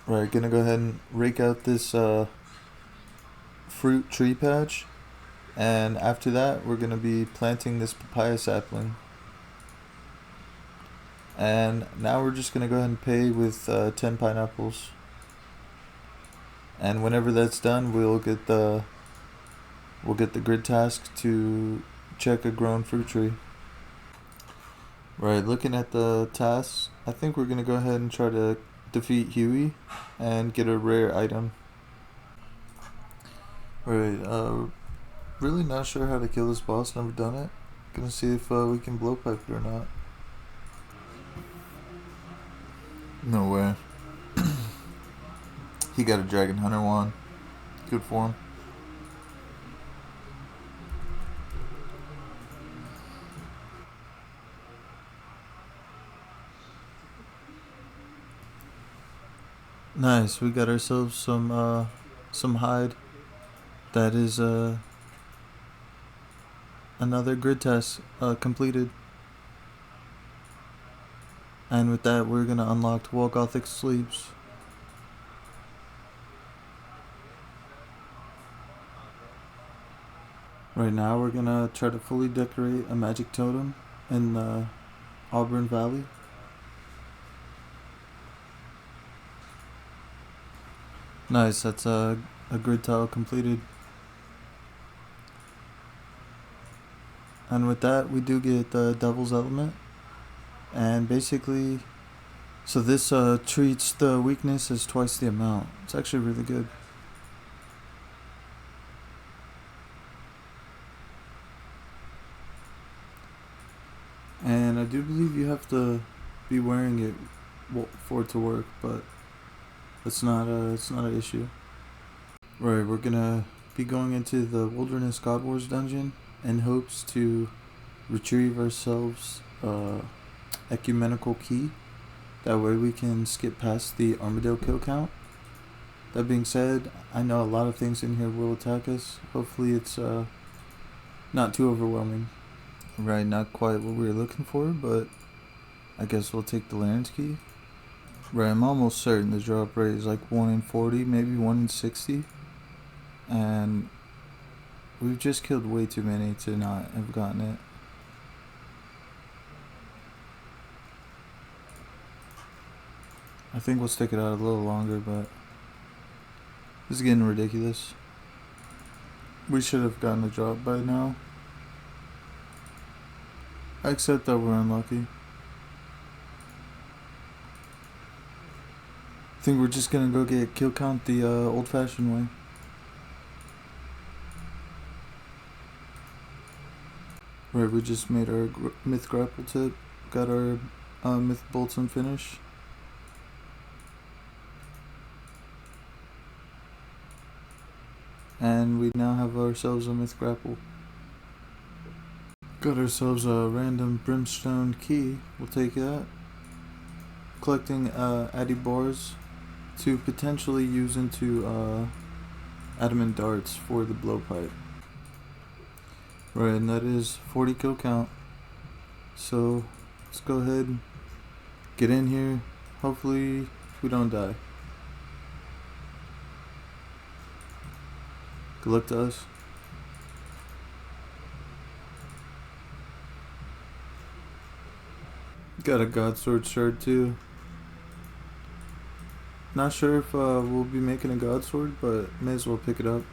Right, gonna go ahead and rake out this fruit tree patch, and after that we're gonna be planting this papaya sapling. And now we're just gonna go ahead and pay with 10 pineapples. And whenever that's done, we'll get the grid task to check a grown fruit tree. Right, looking at the tasks, I think we're gonna go ahead and try to defeat Huey and get a rare item. Right, really not sure how to kill this boss, never done it. Gonna see if we can blowpipe it or not. No way. He got a Dragon Hunter wand. Good for him. Nice, we got ourselves some hide. That is another grid test completed. And with that, we're gonna unlock 12 Gothic Sleeps. Right now, we're gonna try to fully decorate a magic totem in the Auburn Valley. Nice, that's a grid tile completed. And with that, we do get the Devil's Element. And basically, so this treats the weakness as twice the amount. It's actually really good. And I do believe you have to be wearing it for it to work, but it's not an issue. Right, we're gonna be going into the Wilderness God Wars dungeon in hopes to retrieve ourselves ecumenical key. That way we can skip past the armadillo kill count. That being said, I know a lot of things in here will attack us. Hopefully it's not too overwhelming. Right, not quite what we were looking for, but I guess we'll take the Larian's key. Right, I'm almost certain the drop rate is like 1 in 40, maybe 1 in 60. And we've just killed way too many to not have gotten it. I think we'll stick it out a little longer, but this is getting ridiculous. We should have gotten a drop by now. I accept that we're unlucky. I think we're just gonna go get kill count the old-fashioned way. Right, we just made our myth grapple tip, got our myth bolts and finish. And we now have ourselves a myth grapple. Got ourselves a random brimstone key, we'll take that. Collecting addy bars to potentially use into adamant darts for the blowpipe. Right, and that is 40 kill count. So let's go ahead and get in here. Hopefully we don't die. Good luck to us. Got a Godsword shirt too. Not sure if we'll be making a Godsword, but may as well pick it up.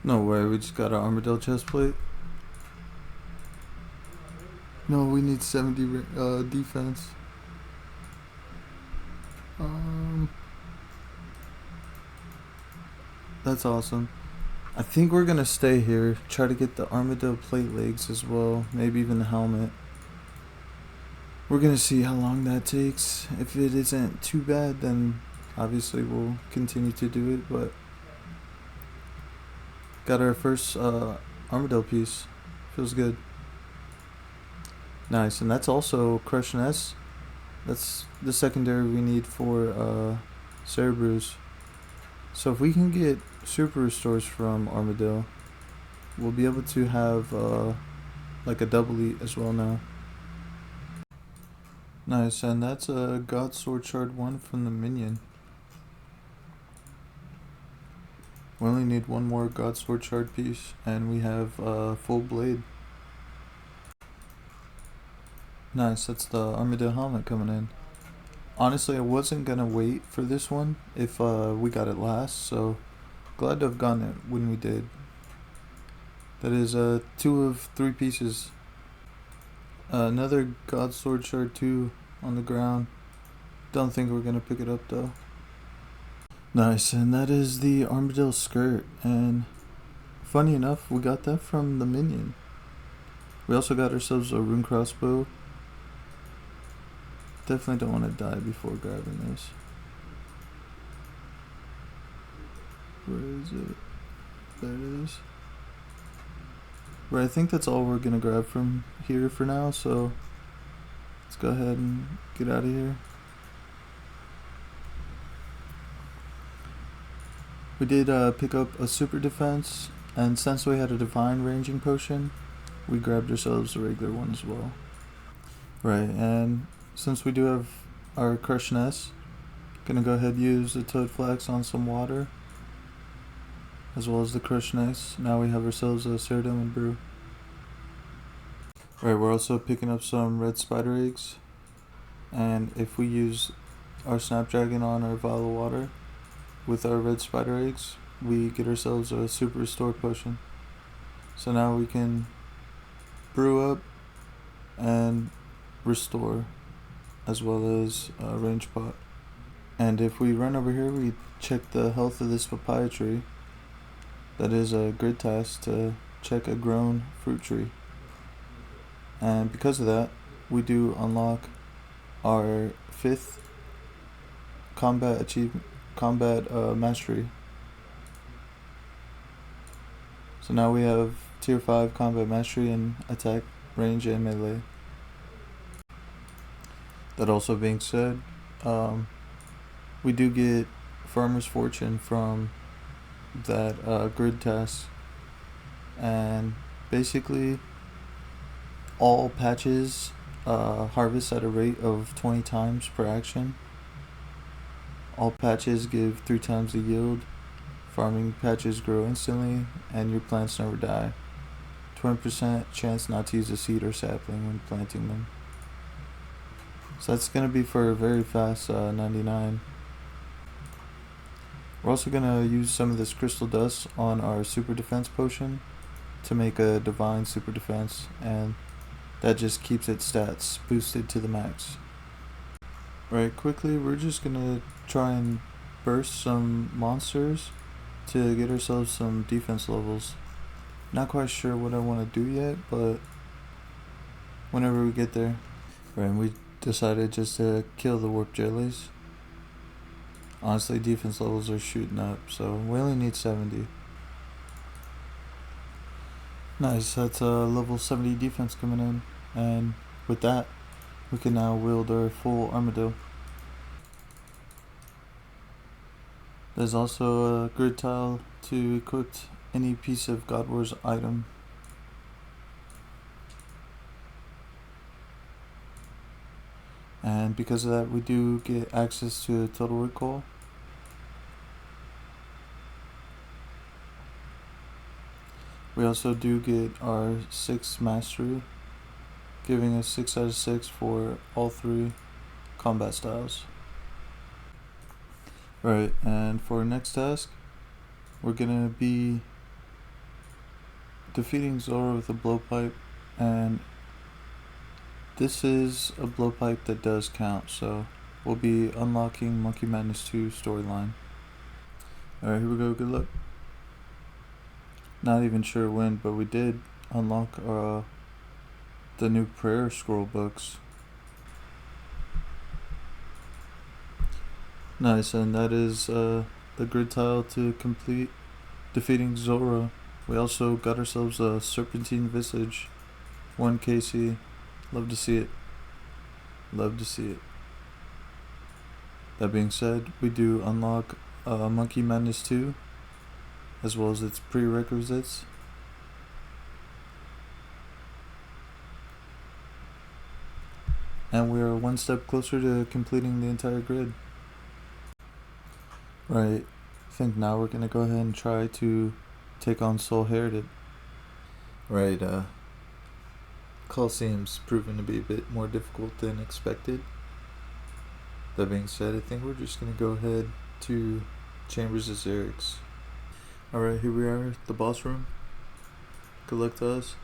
No way, we just got an Armadillo chestplate. No, we need 70 defense. That's awesome. I think we're gonna stay here, try to get the Armadillo plate legs as well, maybe even the helmet. We're gonna see how long that takes. If it isn't too bad, then obviously we'll continue to do it, but got our first Armadillo piece. Feels good. Nice, and that's also Crush Nest. That's the secondary we need for Cerebrus. So if we can get super restores from Armadillo, we'll be able to have like a double eat as well now. Nice, and that's a God Sword Shard 1 from the minion. We only need one more God Sword Shard piece, and we have a full blade. Nice, that's the Armadillo helmet coming in. Honestly, I wasn't gonna wait for this one if we got it last, so glad to have gotten it when we did. That is 2 of 3 pieces. Another God Sword Shard 2 on the ground. Don't think we're gonna pick it up though. Nice, and that is the Armadillo skirt, and funny enough, we got that from the minion. We also got ourselves a rune crossbow. Definitely don't want to die before grabbing this. Where is it? There it is. Right, I think that's all we're gonna grab from here for now, so let's go ahead and get out of here. We did pick up a super defense, and since we had a divine ranging potion, we grabbed ourselves a regular one as well. Right, and since we do have our crushed nest, gonna go ahead and use the toad flax on some water, as well as the crushed nest. Now we have ourselves a Ceradomin brew. Right, we're also picking up some red spider eggs, and if we use our snapdragon on our vial of water with our red spider eggs, we get ourselves a super restore potion. So now we can brew up and restore, as well as a range pot. And if we run over here, we check the health of this papaya tree. That is a grid task to check a grown fruit tree. And because of that, we do unlock our 5th combat mastery. So now we have tier 5 combat mastery in attack, range, and melee. That also being said, we do get Farmer's Fortune from that grid task, and basically all patches harvest at a rate of 20 times per action. All patches give 3 times the yield. Farming patches grow instantly, and your plants never die. 20% chance not to use a seed or sapling when planting them. So that's going to be for a very fast 99. We're also going to use some of this crystal dust on our super defense potion to make a divine super defense, and that just keeps its stats boosted to the max. Right, quickly, we're just going to try and burst some monsters to get ourselves some defense levels. Not quite sure what I want to do yet, but whenever we get there. Right, and we decided just to kill the warp jellies. Honestly, defense levels are shooting up, so we only need 70. Nice, that's a level 70 defense coming in, and with that, we can now wield our full armadillo. There's also a grid tile to equip any piece of God Wars item. And because of that, we do get access to a total recall. We also do get our 6th mastery, giving us 6 out of 6 for all 3 combat styles. Right, and for our next task, we're gonna be defeating Zora with a blowpipe, and this is a blowpipe that does count, so we'll be unlocking Monkey Madness 2 storyline. Alright, here we go, good luck. Not even sure when, but we did unlock the new prayer scroll books. Nice, and that is the grid tile to complete defeating Zora. We also got ourselves a Serpentine Visage, 1 KC. Love to see it. Love to see it. That being said, we do unlock Monkey Madness 2, as well as its prerequisites. And we are one step closer to completing the entire grid. Right. I think now we're gonna go ahead and try to take on Soul Heritage. Right, Coliseum's proven to be a bit more difficult than expected. That being said, I think we're just gonna go ahead to Chambers of Xerix. Alright, here we are, the boss room. Good luck to us.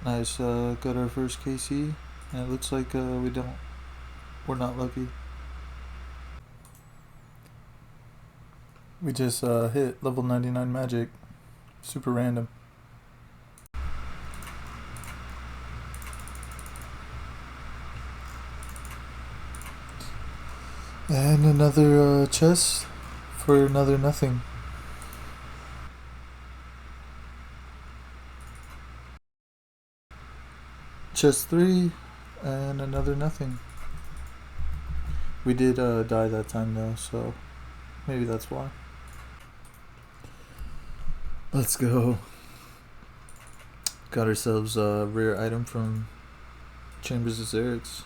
Nice, got our first KC, and it looks like we're not lucky. We just hit level 99 magic. Super random. And another chest for another nothing. Chest 3 and another nothing. We did die that time though, so maybe that's why. Let's go. Got ourselves a rare item from Chambers of Xerix.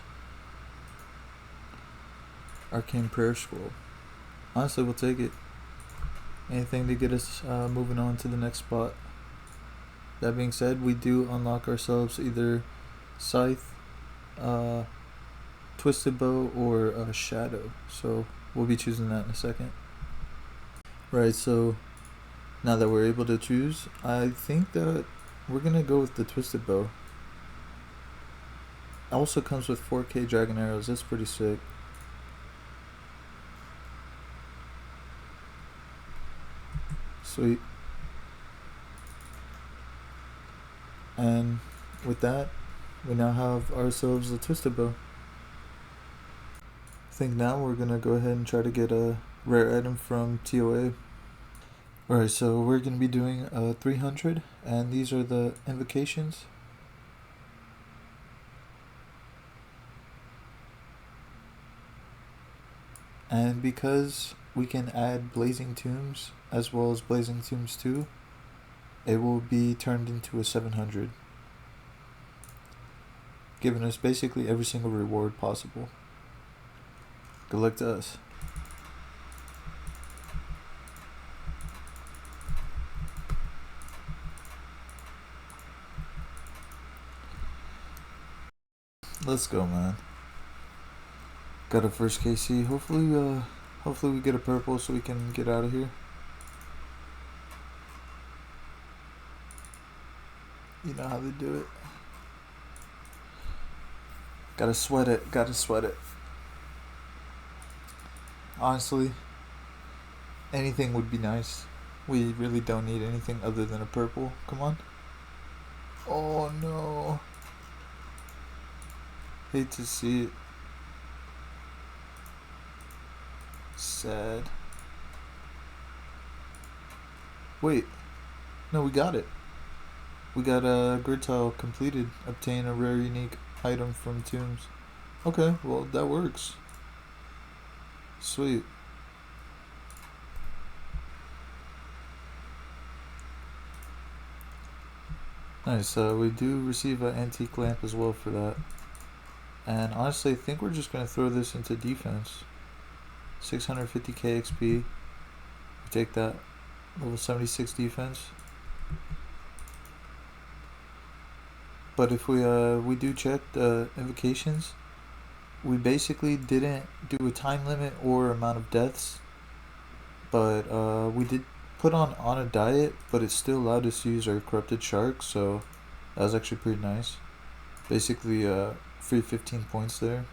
Arcane Prayer Scroll. Honestly, we'll take it. Anything to get us moving on to the next spot. That being said, we do unlock ourselves either Scythe, Twisted Bow, or Shadow. So we'll be choosing that in a second. Right, so now that we're able to choose, I think that we're gonna go with the Twisted Bow. It also comes with 4K Dragon Arrows. That's pretty sick. Sweet. And with that, we now have ourselves a Twisted Bow. I think now we're gonna go ahead and try to get a rare item from TOA. Alright, so we're gonna be doing 300, and these are the invocations. And because we can add Blazing Tombs as well as Blazing Tombs 2, it will be turned into a 700, giving us basically every single reward possible. Good luck to us. Let's go, man. Got a first KC. Hopefully we get a purple so we can get out of here. You know how they do it. Gotta sweat it. Honestly, anything would be nice. We really don't need anything other than a purple. Come on. Oh no. Hate to see it. Sad. Wait. No, we got it. We got a grid tile completed. Obtain a rare unique item from tombs. Okay, well that works. Sweet. Nice, we do receive an antique lamp as well for that. And honestly, I think we're just going to throw this into defense. 650k XP. We take that. Level 76 defense. But if we do check the invocations, we basically didn't do a time limit or amount of deaths. But we did put on a diet, but it still allowed us to use our corrupted shark, so that was actually pretty nice. Basically free 15 points there.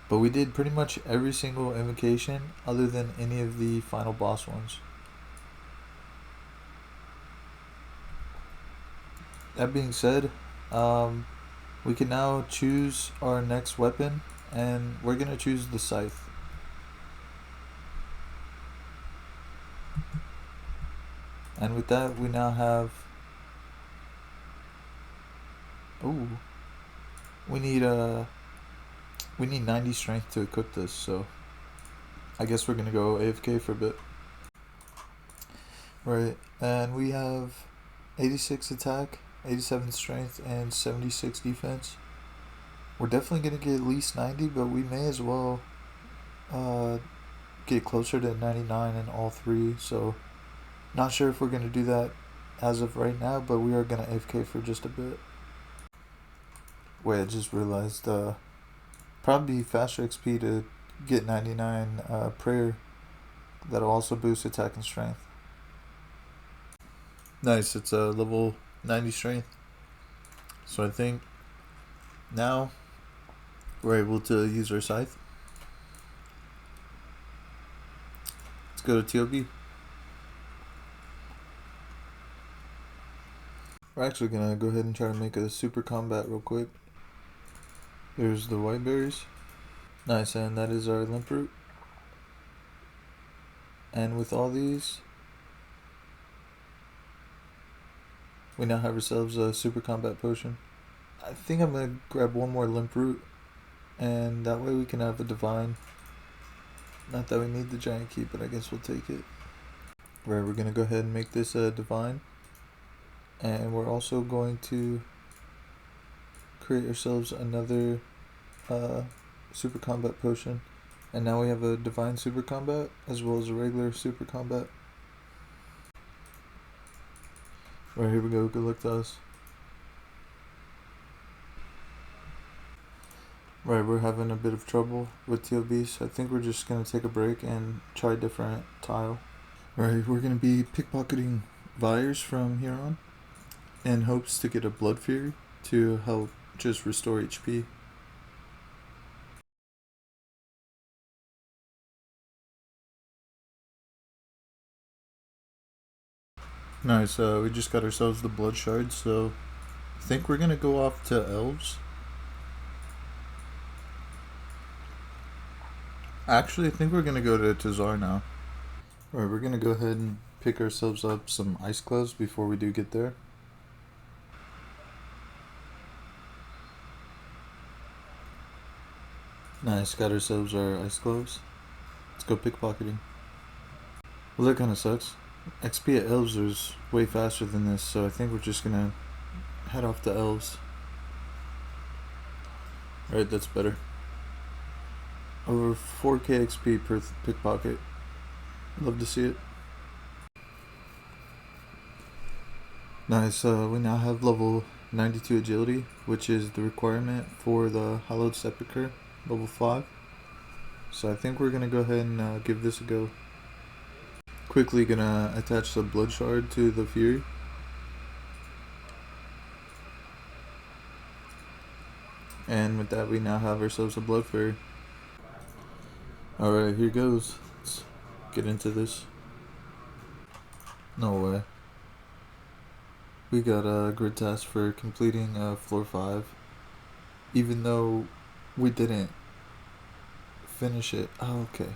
But we did pretty much every single invocation other than any of the final boss ones. That being said, we can now choose our next weapon, and we're gonna choose the Scythe. And with that, we now have Ooh, we need we need 90 strength to equip this, so I guess we're gonna go AFK for a bit. Right, and we have 86 attack, 87 strength, and 76 defense. We're definitely gonna get at least 90, but we may as well uh, get closer to 99 in all three. So, not sure if we're gonna do that as of right now, but we are gonna AFK for just a bit. Wait, I just realized probably faster XP to get 99 prayer. That'll also boost attack and strength. Nice, it's a level 90 strength. So I think now we're able to use our scythe. Let's go to TOB. We're actually gonna go ahead and try to make a super combat real quick. There's the white berries. Nice, and that is our limp root. And with all these, we now have ourselves a super combat potion. I think I'm gonna grab one more limp root, and that way we can have a divine. Not that we need the giant key, but I guess we'll take it. Right, we're gonna go ahead and make this a divine, and we're also going to create ourselves another super combat potion, and now we have a divine super combat as well as a regular super combat. Right, here we go. Good luck to us. Right, we're having a bit of trouble with TLB, so I think we're just gonna take a break and try a different tile. Right, we're gonna be pickpocketing Vires from here on in hopes to get a Blood Fury to help just restore HP. Nice, we just got ourselves the Blood Shard, so I think we're gonna go off to Elves. Actually, I think we're gonna go to Tazar now. Alright, we're gonna go ahead and pick ourselves up some ice gloves before we do get there. Nice, got ourselves our ice gloves. Let's go pickpocketing. Well, that kinda sucks. XP at Elves is way faster than this, so I think we're just gonna head off to Elves. Alright, that's better. Over 4k XP per pickpocket. Love to see it. Nice, we now have level 92 agility, which is the requirement for the Hallowed Sepulchre, level 5. So I think we're gonna go ahead and give this a go. Quickly gonna attach the Blood Shard to the Fury. And with that, we now have ourselves a Blood Fairy. Alright, here goes. Let's get into this. No way. We got a grid task for completing floor 5. Even though we didn't finish it. Oh, okay.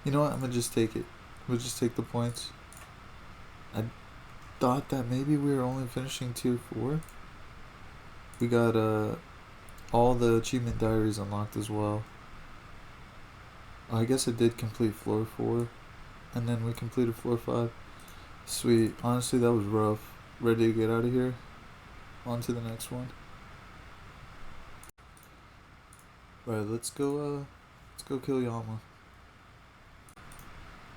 You know what? I'm gonna just take it. We'll just take the points. I thought that maybe we were only finishing tier 4. We got all the achievement diaries unlocked as well. I guess I did complete floor 4, and then we completed floor 5. Sweet. Honestly, that was rough. Ready to get out of here. On to the next one. Right, let's go kill Yama.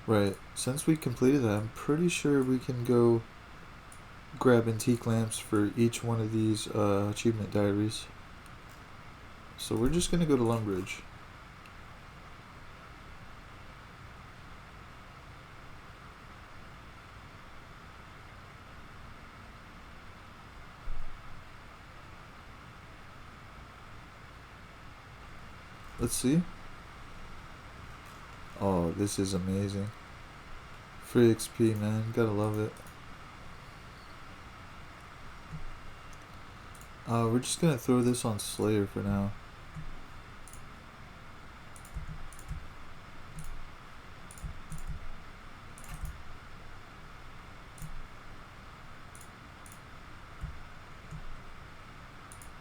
Right, since we completed that, I'm pretty sure we can go grab antique lamps for each one of these achievement diaries. So we're just gonna go to Lumbridge. Let's see. Oh, this is amazing. Free XP, man. Gotta love it. We're just gonna throw this on Slayer for now.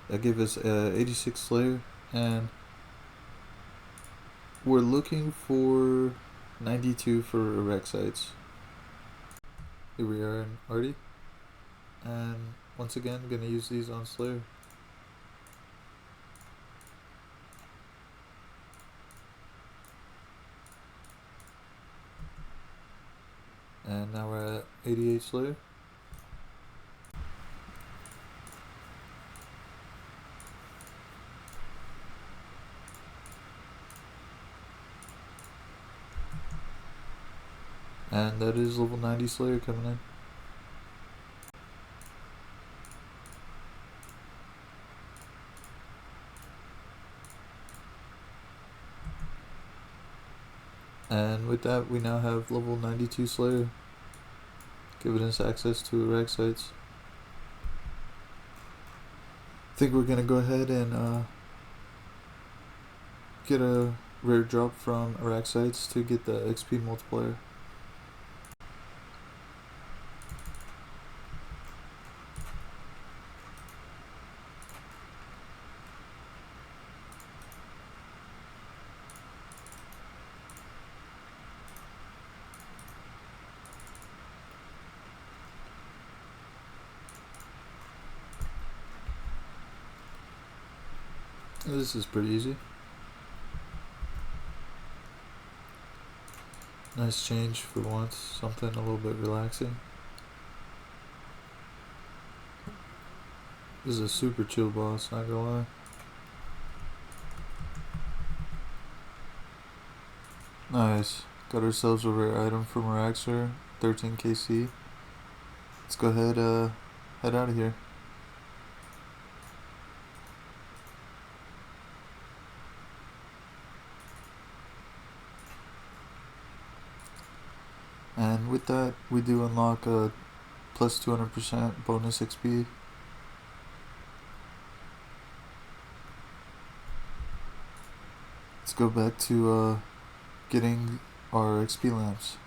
That gave us 86 Slayer, and we're looking for 92 for erect sights. Here we are in Artie, and once again, gonna use these on Slayer. And now we're at 88 Slayer. And that is level 90 Slayer coming in. And with that, we now have level 92 Slayer, giving us access to erect sights. I think we're gonna go ahead and get a rare drop from erect sights to get the XP multiplier. This is pretty easy. Nice change for once, something a little bit relaxing. This is a super chill boss, not gonna lie. Nice. Got ourselves a rare item from Araxer, 13 KC. Let's go ahead, head out of here. And with that, we do unlock a plus 200% bonus XP. Let's go back to getting our XP lamps.